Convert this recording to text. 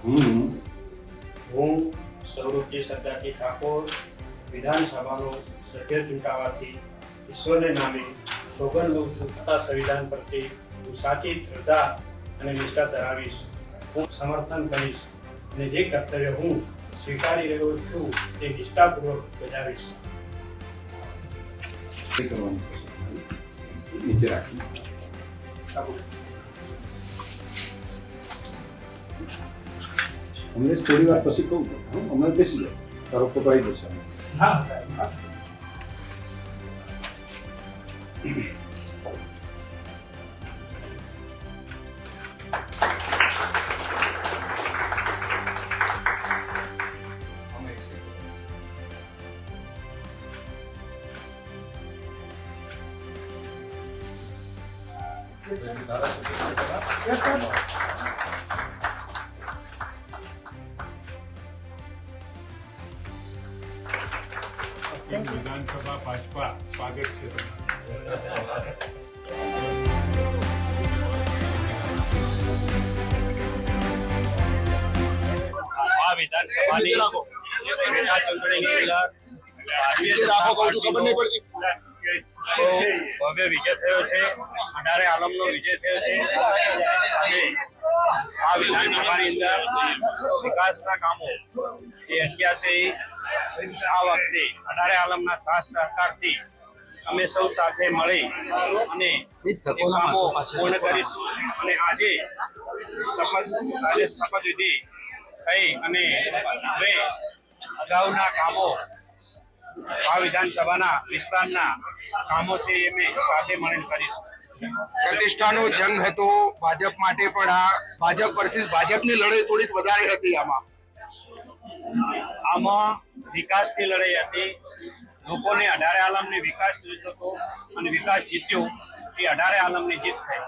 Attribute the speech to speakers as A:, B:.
A: હું સૌરભજી સરદારજી ઠાકોર વિધાનસભાનો સભ્ય ચૂંટાવાથી ઈશ્વરને નામે સોગંદ લઉં છું તથા સંવિધાન પ્રત્યે હું સાચી શ્રદ્ધા અને નિષ્ઠા ધરાવીશ. હું સમર્થન કરીશ અને જે કર્તવ્ય હું સ્વીકારી રહ્યો છું તે નિષ્ઠાપૂર્વક બજાવીશ.
B: નીચે રાખી અમને થોડી વાર પછી કહું છું. અમે બેસી જાઓ, તારો પકડાઈ જશે.
A: હા સાહેબ.
C: વિધાનસભા ભાજપા સ્વાગત છે
A: આ વિધાનસભાની પેટા ચૂંટણીની અંદર ભવ્ય વિજય થયો છે. અઢારે આલમનો વિજય થયો છે અને આ વિધાનસભાની અંદર વિકાસના કામો જે અટક્યા છે આ વખતે અઢારે આલમના સાથ સહકારથી અમે સૌ સાથે મળી અને કામો પૂર્ણ કરીશું. અને આજે શપથવિધિ થઈ અને હવે અગાઉના કામો આ વિધાનસભાના વિસ્તારના કામો છે એ અમે સાથે મળીને કરીશું.
D: પ્રતિષ્ઠાનો જંગ હતો ભાજપ માટે, પણ આ ભાજપ વર્સિસ ભાજપની લડાઈ થોડીક વધારે હતી.
A: આમાં વિકાસની લડાઈ હતી. લોકોને અઢારે આલમને વિકાસ જોઈતો હતો અને વિકાસ જીત્યો એ અઢારે આલમની જીત થઈ.